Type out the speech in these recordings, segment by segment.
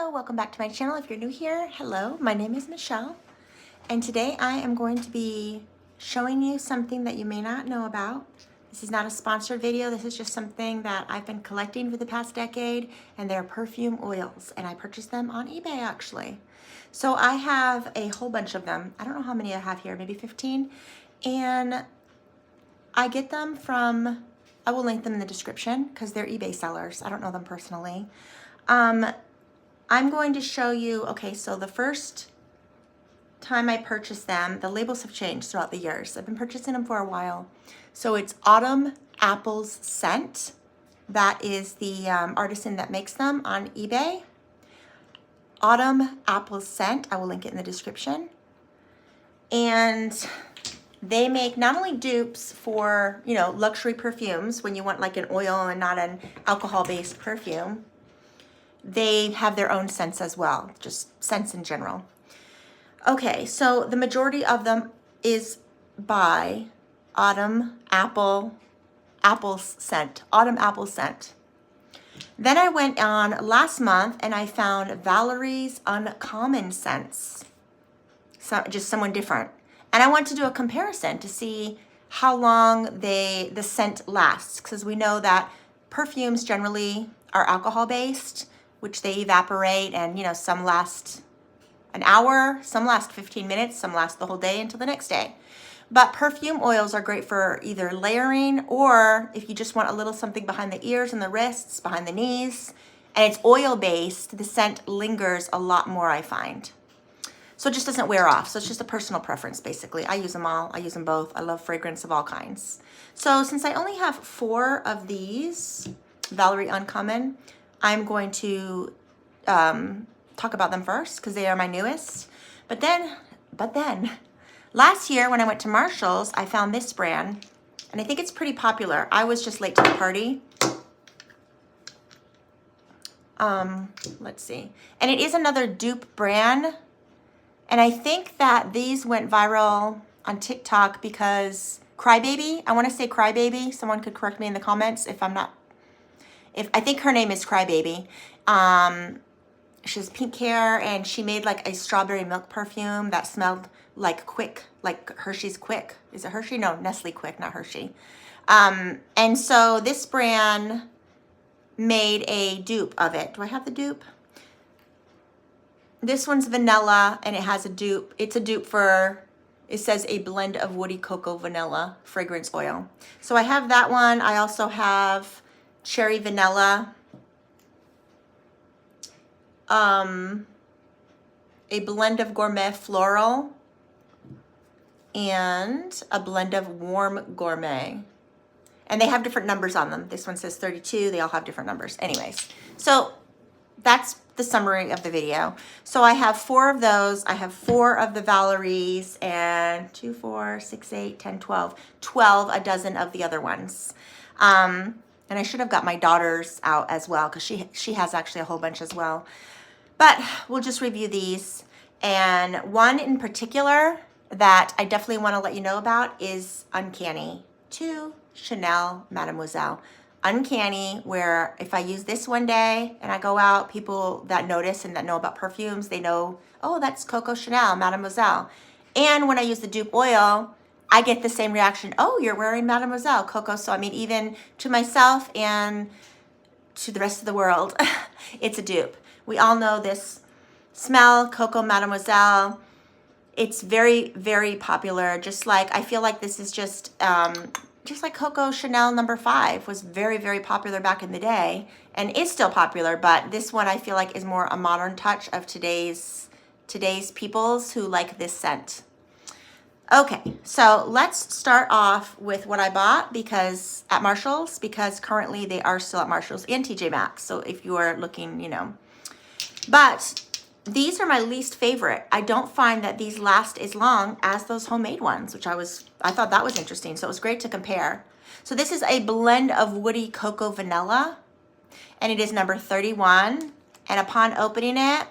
Hello, welcome back to my channel. If you're new here, hello, my name is Michelle, and today I am going to be showing you something that you may not know about. This is not a sponsored video. This is just something that I've been collecting for the past decade, and they're perfume oils, and I purchased them on eBay actually. So I have a whole bunch of them. I don't know how many I have here, maybe 15, and I get them from, I will link them in the description because they're eBay sellers. I don't know them personally. I'm going to show you, okay, so the first time I purchased them, the labels have changed throughout the years. I've been purchasing them for a while. So it's Autumn Apples Scent. That is the artisan that makes them on eBay. Autumn Apples Scent, I will link it in the description. And they make not only dupes for, you know, luxury perfumes when you want like an oil and not an alcohol-based perfume. They have their own scents as well, just scents in general. Okay, so the majority of them is by Autumn Apple Scent, Autumn Apple Scent. Then I went on last month and I found Valeries Uncommon Scents, so just someone different. And I want to do a comparison to see how long the scent lasts, because we know that perfumes generally are alcohol-based, which they evaporate, and you know, some last an hour, some last 15 minutes, some last the whole day until the next day. But perfume oils are great for either layering, or if you just want a little something behind the ears and the wrists, behind the knees, and it's oil-based, the scent lingers a lot more, I find. So it just doesn't wear off. So it's just a personal preference, basically. I use them all. I use them both. I love fragrance of all kinds. So since I only have 4 of these Valerie Uncommon, I'm going to talk about them first because they are my newest. But then, last year when I went to Marshall's, I found this brand, and I think it's pretty popular. I was just late to the party. Let's see. And it is another dupe brand. And I think that these went viral on TikTok because Crybaby, I want to say Crybaby. Someone could correct me in the comments if I'm not. I think her name is Crybaby. She has pink hair, and she made like a strawberry milk perfume that smelled like Quick, like Hershey's Quick. Is it Hershey? No, Nestle Quick, not Hershey. And so this brand made a dupe of it. Do I have the dupe? This one's vanilla, and it has a dupe. It's a dupe for, it says a blend of woody cocoa vanilla fragrance oil. So I have that one. I also have cherry vanilla, a blend of gourmet floral, and a blend of warm gourmet. And they have different numbers on them. This one says 32. They all have different numbers. Anyways, so that's the summary of the video. So I have 4 of those. I have 4 of the Valeries, and 2, 4, 6, 8, 10, 12. 12 a dozen of the other ones. And I should have got my daughter's out as well because she has actually a whole bunch as well. But we'll just review these. And one in particular that I definitely want to let you know about is Uncanny 2 Chanel Mademoiselle. Uncanny, where if I use this one day and I go out, people that notice and that know about perfumes, they know, oh, that's Coco Chanel Mademoiselle. And when I use the dupe oil, I get the same reaction. Oh, you're wearing Mademoiselle, Coco. So I mean, even to myself and to the rest of the world, it's a dupe. We all know this smell, Coco Mademoiselle. It's very, very popular. Just like, I feel like this is just like Coco Chanel No. 5 was very, very popular back in the day and is still popular. But this one I feel like is more a modern touch of today's peoples who like this scent. Okay, so let's start off with what I bought at Marshall's, because currently they are still at Marshall's and TJ Maxx. So if you are looking, you know. But these are my least favorite. I don't find that these last as long as those homemade ones, which I thought that was interesting. So it was great to compare. So this is a blend of woody cocoa vanilla, and it is number 31. And upon opening it,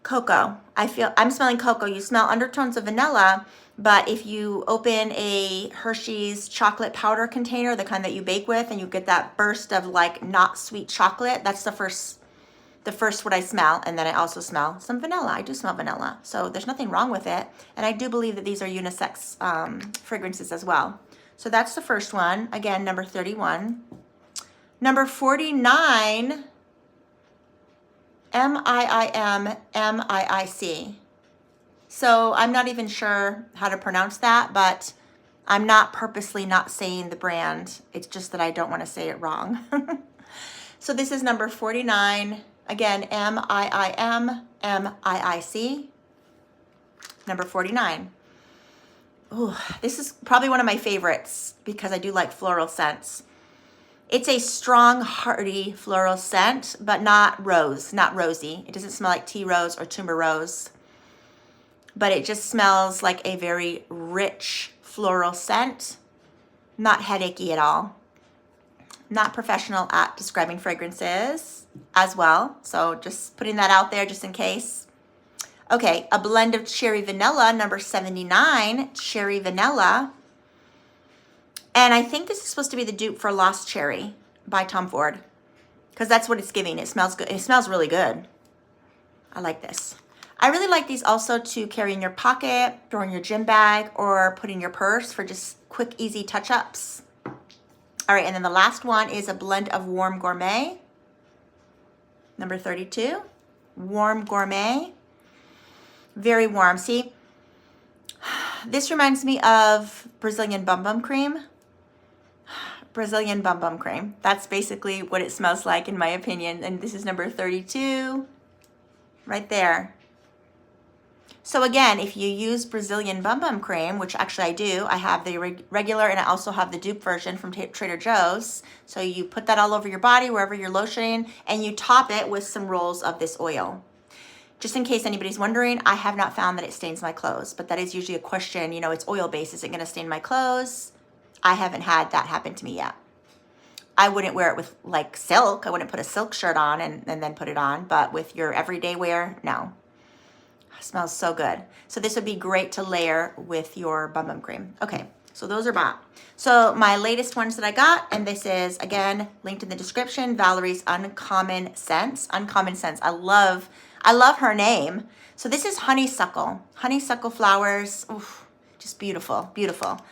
cocoa. I'm smelling cocoa. You smell undertones of vanilla, but if you open a Hershey's chocolate powder container, the kind that you bake with, and you get that burst of like not sweet chocolate, that's the first the first what I smell, and then I also smell some vanilla. I do smell vanilla, so there's nothing wrong with it. And I do believe that these are unisex fragrances as well. So that's the first one. Again, number 31. Number 49, M-I-I-M-M-I-I-C. So I'm not even sure how to pronounce that, but I'm not purposely not saying the brand. It's just that I don't want to say it wrong. So this is number 49. Again, M-I-I-M-M-I-I-C. Number 49. Ooh, this is probably one of my favorites because I do like floral scents. It's a strong, hearty floral scent, but not rose, not rosy. It doesn't smell like tea rose or tuberose, but it just smells like a very rich floral scent. Not headachy at all. Not professional at describing fragrances as well. So just putting that out there just in case. Okay, a blend of cherry vanilla, number 79, cherry vanilla. And I think this is supposed to be the dupe for Lost Cherry by Tom Ford, because that's what it's giving. It smells good. It smells really good. I like this. I really like these also to carry in your pocket, throw in your gym bag, or put in your purse for just quick, easy touch-ups. All right, and then the last one is a blend of Warm Gourmet. Number 32, Warm Gourmet. Very warm. See, this reminds me of Brazilian Bum Bum Cream. Brazilian Bum Bum Cream. That's basically what it smells like in my opinion. And this is number 32, right there. So again, if you use Brazilian Bum Bum Cream, which actually I do, I have the regular and I also have the dupe version from Trader Joe's. So you put that all over your body, wherever you're lotioning, and you top it with some rolls of this oil. Just in case anybody's wondering, I have not found that it stains my clothes, but that is usually a question, you know, it's oil-based. Is it gonna stain my clothes? I haven't had that happen to me yet. I wouldn't wear it with like silk. I wouldn't put a silk shirt on and then put it on, but with your everyday wear, no. Smells so good. So this would be great to layer with your Bum Bum Cream. Okay, so those are bought. So my latest ones that I got, and this is again linked in the description, Valerie's Uncommon Scents. Uncommon Scents. I love her name. So this is honeysuckle. Honeysuckle flowers. Oof, just beautiful, beautiful.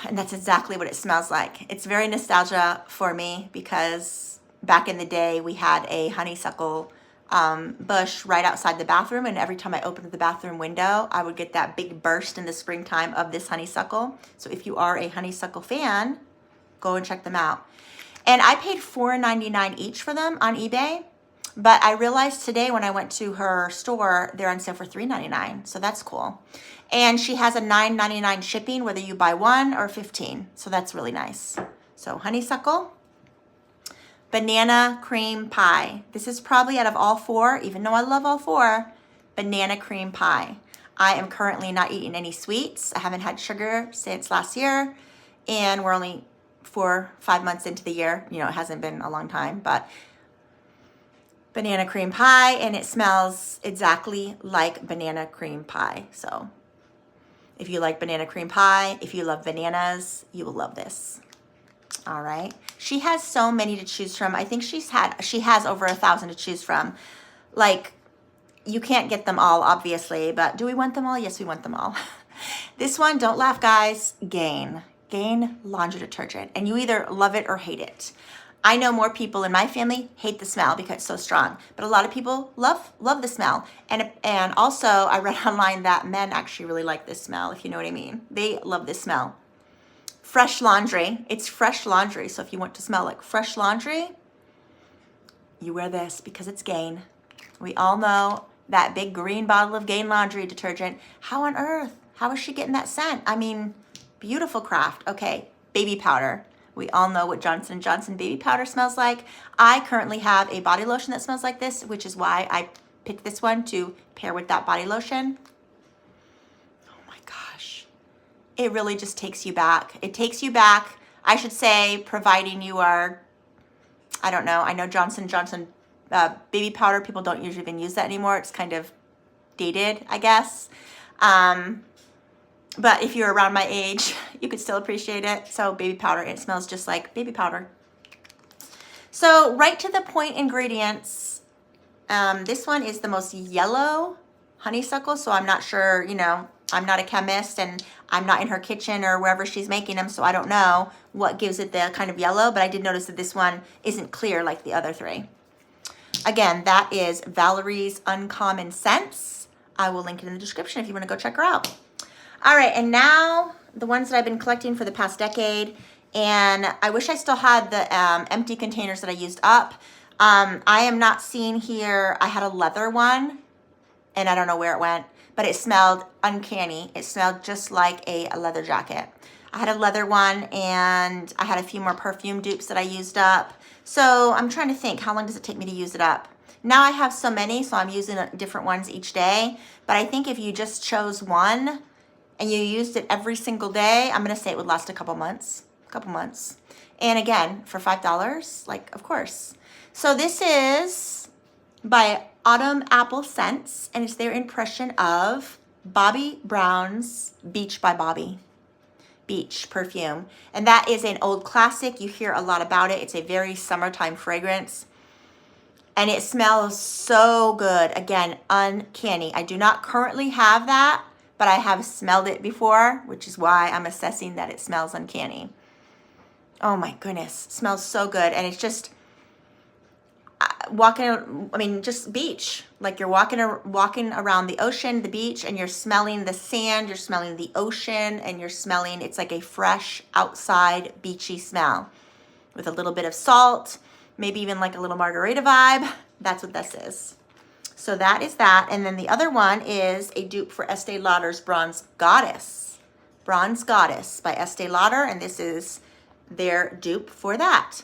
And that's exactly what it smells like. It's very nostalgia for me because back in the day we had a honeysuckle bush right outside the bathroom, and every time I opened the bathroom window, I would get that big burst in the springtime of this honeysuckle. So if you are a honeysuckle fan, go and check them out. And I paid $4.99 each for them on eBay, but I realized today when I went to her store, they're on sale for $3.99, so that's cool. And she has a $9.99 shipping, whether you buy 1 or 15, so that's really nice. So honeysuckle. Banana cream pie. This is probably out of all 4, even though I love all 4, banana cream pie. I am currently not eating any sweets. I haven't had sugar since last year, and we're only 4-5 months into the year. You know, it hasn't been a long time, but banana cream pie, and it smells exactly like banana cream pie. So if you like banana cream pie, if you love bananas, you will love this. All right. She has so many to choose from. I think she has over 1,000 to choose from. Like, you can't get them all, obviously, but do we want them all? Yes, we want them all. This one, don't laugh, guys. Gain laundry detergent. And you either love it or hate it. I know more people in my family hate the smell because it's so strong, but a lot of people love the smell. And also, I read online that men actually really like this smell, if you know what I mean. They love this smell. Fresh laundry. It's fresh laundry. So if you want to smell like fresh laundry, you wear this because it's Gain. We all know that big green bottle of Gain laundry detergent. How on earth? How is she getting that scent? I mean, beautiful craft. Okay, baby powder. We all know what Johnson & Johnson baby powder smells like. I currently have a body lotion that smells like this, which is why I picked this one to pair with that body lotion. It really just takes you back. It takes you back, I should say, providing you are, I don't know, I know Johnson & Johnson baby powder, people don't usually even use that anymore. It's kind of dated, I guess. But if you're around my age, you could still appreciate it. So baby powder, it smells just like baby powder. So right to the point ingredients. This one is the most yellow honeysuckle, so I'm not sure, you know, I'm not a chemist and I'm not in her kitchen or wherever she's making them, so I don't know what gives it the kind of yellow, but I did notice that this one isn't clear like the other three. Again, that is Valeries Uncommon Scents. I will link it in the description if you want to go check her out. All right, and now the ones that I've been collecting for the past decade, and I wish I still had the empty containers that I used up. I am not seeing here, I had a leather one, and I don't know where it went, but it smelled uncanny. It smelled just like a leather jacket. I had a leather one, and I had a few more perfume dupes that I used up. So I'm trying to think, how long does it take me to use it up? Now I have so many, so I'm using different ones each day. But I think if you just chose one and you used it every single day, I'm gonna say it would last a couple months. And again, for $5, like, of course. So this is by Autumn Apple Scents, and it's their impression of Bobbi Brown's Beach by Bobbi. Beach perfume. And that is an old classic. You hear a lot about it. It's a very summertime fragrance. And it smells so good. Again, uncanny. I do not currently have that, but I have smelled it before, which is why I'm assessing that it smells uncanny. Oh my goodness. It smells so good. And it's just walking, I mean, just beach. Like you're walking around the ocean, the beach, and you're smelling the sand, you're smelling the ocean, and you're smelling, it's like a fresh outside beachy smell with a little bit of salt, maybe even like a little margarita vibe. That's what this is. So that is that. And then the other one is a dupe for Estee Lauder's Bronze Goddess. Bronze Goddess by Estee Lauder, and this is their dupe for that.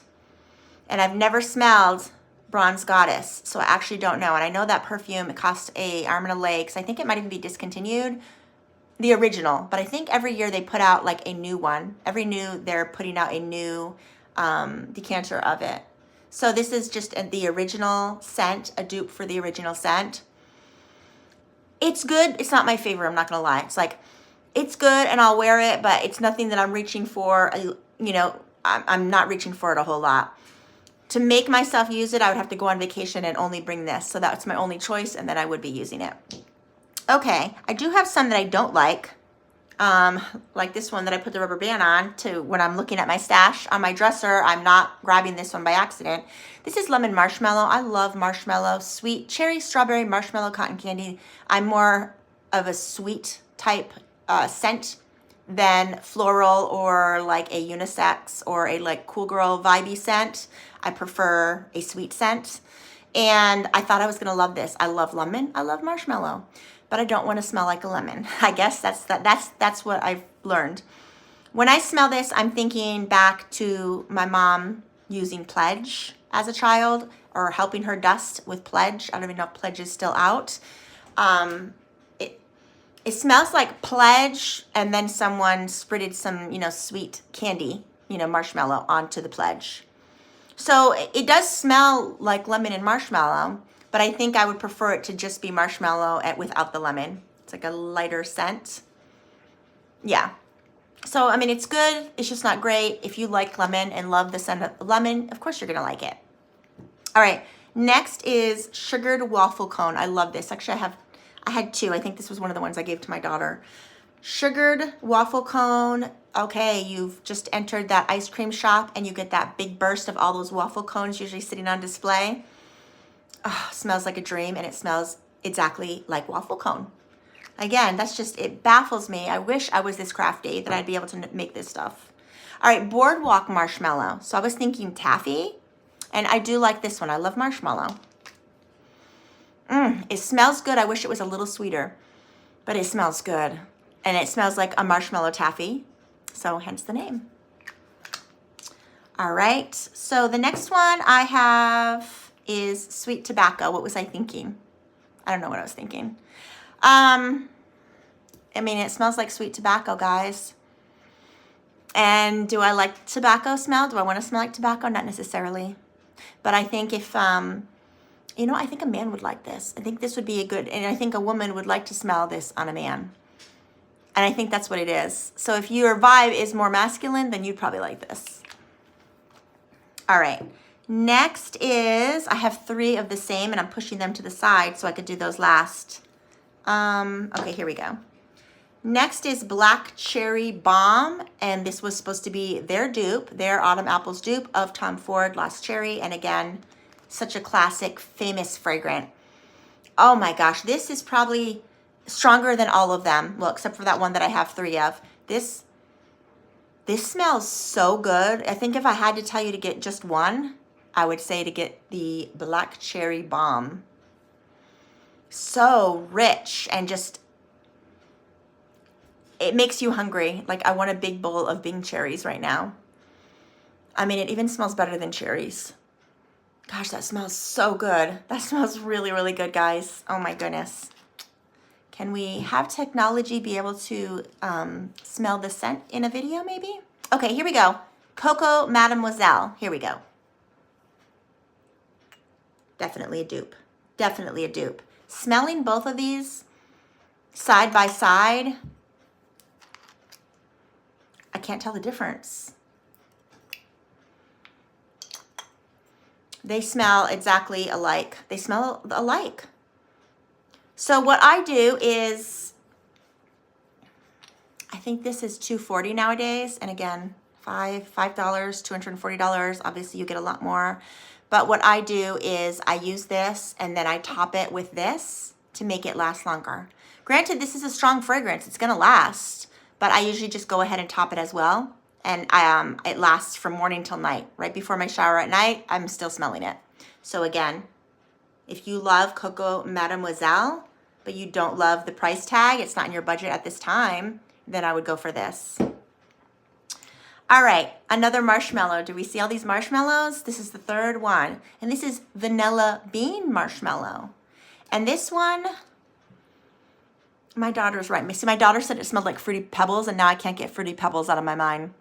And I've never smelled Bronze Goddess, so I actually don't know. And I know that perfume, it cost an arm and a leg, because I think it might even be discontinued, the original. But I think every year they put out like a new one. They're putting out a new decanter of it. So this is just the original scent, a dupe for the original scent. It's good. It's not my favorite, I'm not gonna lie. It's like, it's good and I'll wear it, but it's nothing that I'm reaching for. You know, I'm not reaching for it a whole lot. To make myself use it, I would have to go on vacation and only bring this. So that's my only choice, and then I would be using it. Okay, I do have some that I don't like this one that I put the rubber band on to when I'm looking at my stash on my dresser. I'm not grabbing this one by accident. This is Lemon Marshmallow. I love marshmallow, sweet cherry, strawberry, marshmallow, cotton candy. I'm more of a sweet type scent than floral or like a unisex or a like cool girl vibey scent. I prefer a sweet scent. And I thought I was gonna love this. I love lemon, I love marshmallow, but I don't wanna smell like a lemon. I guess that's what I've learned. When I smell this, I'm thinking back to my mom using Pledge as a child, or helping her dust with Pledge. I don't even know if Pledge is still out. It smells like Pledge, and then someone spritted some, you know, sweet candy, you know, marshmallow onto the Pledge. So it does smell like lemon and marshmallow, but I think I would prefer it to just be marshmallow without the lemon. It's like a lighter scent. Yeah. So, I mean, it's good. It's just not great. If you like lemon and love the scent of lemon, of course you're going to like it. All right. Next is Sugared Waffle Cone. I love this. Actually, I had two. I think this was one of the ones I gave to my daughter. Sugared Waffle Cone. Okay, you've just entered that ice cream shop and you get that big burst of all those waffle cones usually sitting on display. Oh, smells like a dream, and it smells exactly like waffle cone. Again, that's just, it baffles me. I wish I was this crafty that I'd be able to make this stuff. All right, Boardwalk Marshmallow. So I was thinking taffy, and I do like this one. I love marshmallow. It smells good. I wish it was a little sweeter, but it smells good. And it smells like a marshmallow taffy, so hence the name. All right, so the next one I have is Sweet Tobacco. What was I thinking? I don't know what I was thinking. I mean, it smells like sweet tobacco, guys. And do I like tobacco smell? Do I want to smell like tobacco? Not necessarily. But I think if, you know, I think a man would like this. I think this would be a good, and I think a woman would like to smell this on a man. And I think that's what it is. So if your vibe is more masculine, then you'd probably like this. All right. Next is, I have 3 of the same and I'm pushing them to the side so I could do those last. Okay, here we go. Next is Black Cherry Bomb, and this was supposed to be their dupe, their Autumn Apples dupe of Tom Ford Lost Cherry, and again, such a classic, famous fragrance. Oh my gosh, this is probably stronger than all of them. Well, except for that one that I have 3 of. This smells so good. I think if I had to tell you to get just one, I would say to get the Black Cherry Bomb. So rich and just, it makes you hungry. Like I want a big bowl of Bing cherries right now. I mean, it even smells better than cherries. Gosh, that smells so good. That smells really, really good, guys. Oh my goodness. Can we have technology be able to smell the scent in a video maybe? Okay, here we go. Coco Mademoiselle. Here we go. Definitely a dupe. Definitely a dupe. Smelling both of these side by side, I can't tell the difference. They smell exactly alike. They smell alike. So what I do is, I think this is $240 nowadays. And again, $5, $240. Obviously you get a lot more. But what I do is I use this and then I top it with this to make it last longer. Granted, this is a strong fragrance. It's gonna last, but I usually just go ahead and top it as well. And it lasts from morning till night. Right before my shower at night, I'm still smelling it. So again, if you love Coco Mademoiselle, but you don't love the price tag, it's not in your budget at this time, then I would go for this. All right, another marshmallow. Do we see all these marshmallows? This is the 3rd one. And this is Vanilla Bean Marshmallow. And this one, my daughter's right. See, my daughter said it smelled like Fruity Pebbles, and now I can't get Fruity Pebbles out of my mind.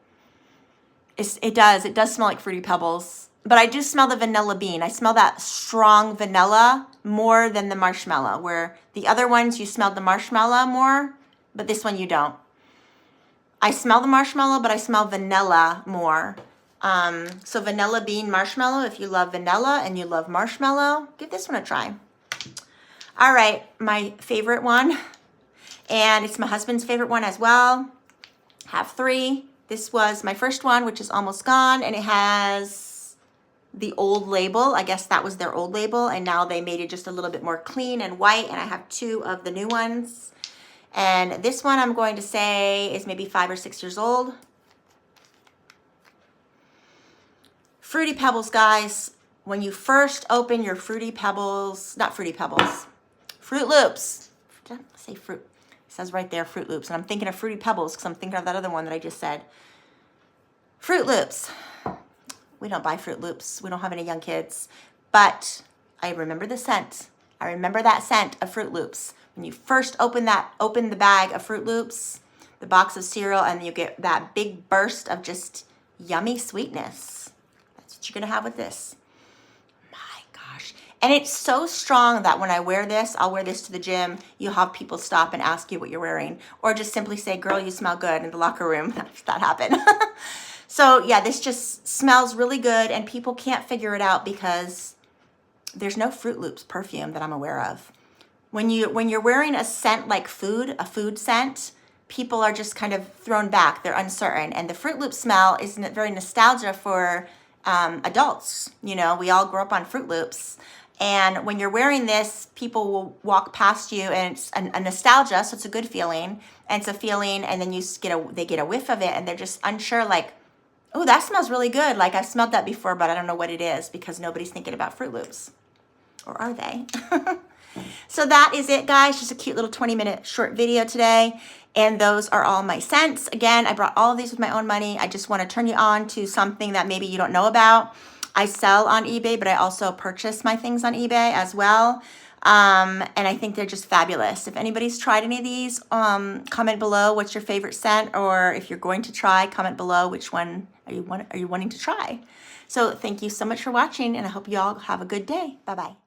It does smell like Fruity Pebbles. But I do smell the vanilla bean. I smell that strong vanilla more than the marshmallow, where the other ones you smelled the marshmallow more, but this one you don't. I smell the marshmallow, but I smell vanilla more. So Vanilla Bean Marshmallow, if you love vanilla and you love marshmallow, give this one a try. All right, my favorite one, and it's my husband's favorite one as well. Have 3. This was my first one, which is almost gone, and it has the old label. I guess that was their old label, and now they made it just a little bit more clean and white, and I have 2 of the new ones. And this one I'm going to say is maybe 5 or 6 years old. Fruity Pebbles, guys. When you first open your Fruity Pebbles, not Fruity Pebbles, Fruit Loops. Did I say fruit? It says right there, Fruit Loops. And I'm thinking of Fruity Pebbles because I'm thinking of that other one that I just said. Fruit Loops. We don't buy Fruit Loops. We don't have any young kids. But I remember the scent. I remember that scent of Fruit Loops. When you first open the bag of Fruit Loops, the box of cereal, and you get that big burst of just yummy sweetness. That's what you're gonna have with this. My gosh. And it's so strong that when I wear this, I'll wear this to the gym. You'll have people stop and ask you what you're wearing. Or just simply say, girl, you smell good in the locker room. That happened. So yeah, this just smells really good, and people can't figure it out because there's no Fruit Loops perfume that I'm aware of. When you're wearing a scent like food, a food scent, people are just kind of thrown back. They're uncertain. And the Fruit Loop smell is very nostalgia for adults. You know, we all grew up on Fruit Loops. And when you're wearing this, people will walk past you, and it's a nostalgia, so it's a good feeling. And it's a feeling, and then they get a whiff of it, and they're just unsure, like, oh, that smells really good. Like, I've smelled that before, but I don't know what it is because nobody's thinking about Fruit Loops. Or are they? So that is it, guys. Just a cute little 20-minute short video today. And those are all my scents. Again, I brought all of these with my own money. I just want to turn you on to something that maybe you don't know about. I sell on eBay, but I also purchase my things on eBay as well. And I think they're just fabulous. If anybody's tried any of these, comment below what's your favorite scent, or if you're going to try, comment below which one are you wanting to try. So thank you so much for watching, and I hope you all have a good day. Bye-bye.